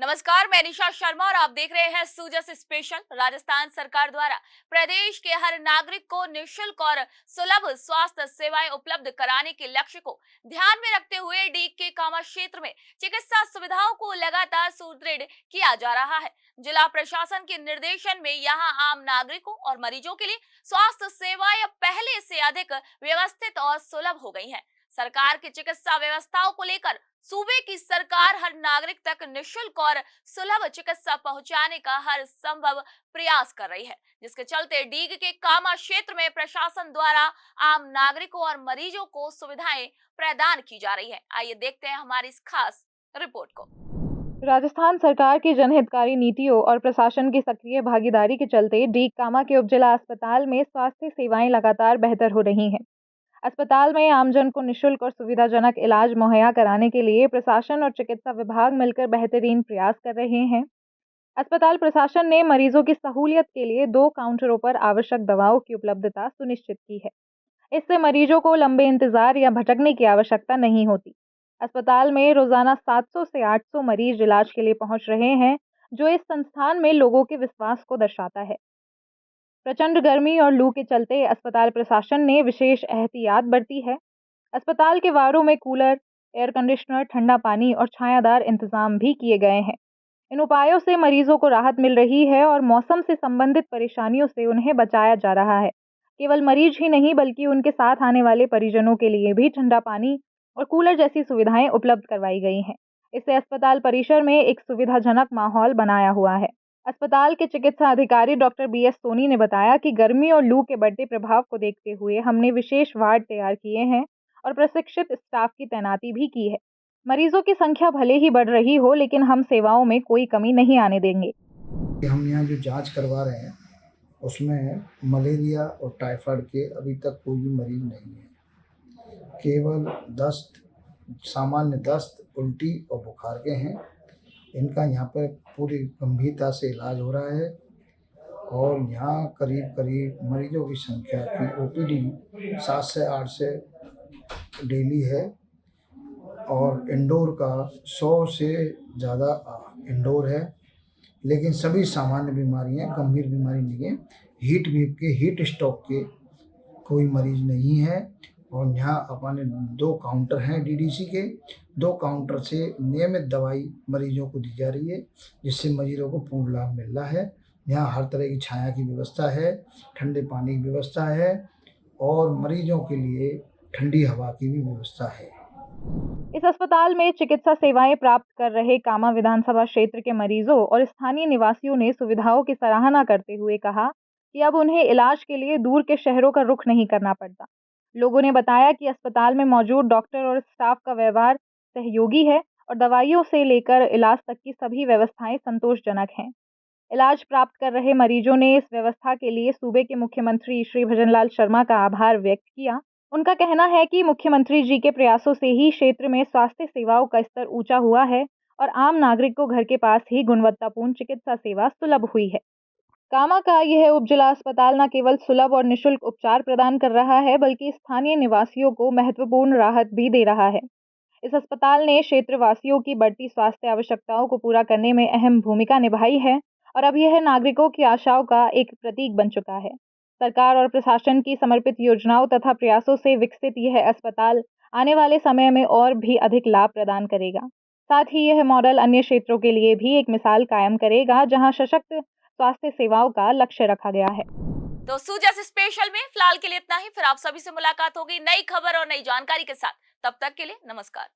नमस्कार, मैं निशा शर्मा और आप देख रहे हैं सूजस स्पेशल। राजस्थान सरकार द्वारा प्रदेश के हर नागरिक को निःशुल्क और सुलभ स्वास्थ्य सेवाएं उपलब्ध कराने के लक्ष्य को ध्यान में रखते हुए डीग के कामा क्षेत्र में चिकित्सा सुविधाओं को लगातार सुदृढ़ किया जा रहा है। जिला प्रशासन के निर्देशन में यहाँ आम नागरिकों और मरीजों के लिए स्वास्थ्य सेवाएं पहले से अधिक व्यवस्थित और सुलभ हो गई है। सरकार की चिकित्सा व्यवस्थाओं को लेकर सूबे की सरकार हर नागरिक तक निःशुल्क और सुलभ चिकित्सा पहुंचाने का हर संभव प्रयास कर रही है, जिसके चलते डीग के कामा क्षेत्र में प्रशासन द्वारा आम नागरिकों और मरीजों को सुविधाएं प्रदान की जा रही है। आइए देखते हैं हमारी इस खास रिपोर्ट को। राजस्थान सरकार की जनहितकारी नीतियों और प्रशासन की सक्रिय भागीदारी के चलते डीग कामा के उपजिला अस्पताल में स्वास्थ्य सेवाएं लगातार बेहतर हो रही हैं। अस्पताल में आमजन को निःशुल्क और सुविधाजनक इलाज मुहैया कराने के लिए प्रशासन और चिकित्सा विभाग मिलकर बेहतरीन प्रयास कर रहे हैं। अस्पताल प्रशासन ने मरीजों की सहूलियत के लिए 2 काउंटरों पर आवश्यक दवाओं की उपलब्धता सुनिश्चित की है। इससे मरीजों को लंबे इंतजार या भटकने की आवश्यकता नहीं होती। अस्पताल में रोजाना 700 से 800 मरीज इलाज के लिए पहुंच रहे हैं, जो इस संस्थान में लोगों के विश्वास को दर्शाता है। प्रचंड गर्मी और लू के चलते अस्पताल प्रशासन ने विशेष एहतियात बरती है। अस्पताल के वार्डों में कूलर, एयर कंडीशनर, ठंडा पानी और छायादार इंतजाम भी किए गए हैं। इन उपायों से मरीजों को राहत मिल रही है और मौसम से संबंधित परेशानियों से उन्हें बचाया जा रहा है। केवल मरीज ही नहीं बल्कि उनके साथ आने वाले परिजनों के लिए भी ठंडा पानी और कूलर जैसी सुविधाएं उपलब्ध करवाई गई हैं। इससे अस्पताल परिसर में एक सुविधाजनक माहौल बनाया हुआ है। अस्पताल के चिकित्सा अधिकारी डॉक्टर BS सोनी ने बताया कि गर्मी और लू के बढ़ते प्रभाव को देखते हुए हमने विशेष वार्ड तैयार किए हैं और प्रशिक्षित स्टाफ की तैनाती भी की है। मरीजों की संख्या भले ही बढ़ रही हो, लेकिन हम सेवाओं में कोई कमी नहीं आने देंगे। हम यहाँ जो जांच करवा रहे हैं उसमें मलेरिया और टाइफाइड के अभी तक कोई भी मरीज नहीं है। केवल दस्त, सामान्य दस्त, उल्टी और बुखार के हैं। इनका यहाँ पर पूरी गंभीरता से इलाज हो रहा है और यहाँ करीब करीब मरीजों की संख्या की OPD 7 से 8 से डेली है और इंडोर का 100 से ज़्यादा इंडोर है। लेकिन सभी सामान्य बीमारियां, गंभीर बीमारी नहीं है। हीट वेव के, हीट स्ट्रोक के कोई मरीज नहीं है। और यहाँ अपने 2 काउंटर हैं DDC के। 2 काउंटर से नियमित दवाई मरीजों को दी जा रही है, जिससे मरीजों को पूर्ण लाभ मिल रहा है। यहाँ हर तरह की छाया की व्यवस्था है, ठंडे पानी की व्यवस्था है और मरीजों के लिए ठंडी हवा की भी व्यवस्था है। इस अस्पताल में चिकित्सा सेवाएं प्राप्त कर रहे कामा विधानसभा क्षेत्र के मरीजों और स्थानीय निवासियों ने सुविधाओं की सराहना करते हुए कहा कि अब उन्हें इलाज के लिए दूर के शहरों का रुख नहीं करना पड़ता। लोगों ने बताया कि अस्पताल में मौजूद डॉक्टर और स्टाफ का व्यवहार सहयोगी है और दवाइयों से लेकर इलाज तक की सभी व्यवस्थाएं संतोषजनक हैं। इलाज प्राप्त कर रहे मरीजों ने इस व्यवस्था के लिए सूबे के मुख्यमंत्री श्री भजनलाल शर्मा का आभार व्यक्त किया। उनका कहना है कि मुख्यमंत्री जी के प्रयासों से ही क्षेत्र में स्वास्थ्य सेवाओं का स्तर ऊंचा हुआ है और आम नागरिक को घर के पास ही गुणवत्तापूर्ण चिकित्सा सेवा सुलभ हुई है। कामा का यह उपजिला अस्पताल न केवल सुलभ और निःशुल्क उपचार प्रदान कर रहा है, बल्कि स्थानीय निवासियों को महत्वपूर्ण राहत भी दे रहा है। इस अस्पताल ने क्षेत्रवासियों की बढ़ती स्वास्थ्य आवश्यकताओं को पूरा करने में अहम भूमिका निभाई है और अब यह नागरिकों की आशाओं का एक प्रतीक बन चुका है। सरकार और प्रशासन की समर्पित योजनाओं तथा प्रयासों से विकसित यह अस्पताल आने वाले समय में और भी अधिक लाभ प्रदान करेगा। साथ ही यह मॉडल अन्य क्षेत्रों के लिए भी एक मिसाल कायम करेगा, जहां सशक्त स्वास्थ्य सेवाओं का लक्ष्य रखा गया है। तो सूजस स्पेशल में फिलहाल के लिए इतना ही। फिर आप सभी से मुलाकात होगी नई खबर और नई जानकारी के साथ। तब तक के लिए नमस्कार।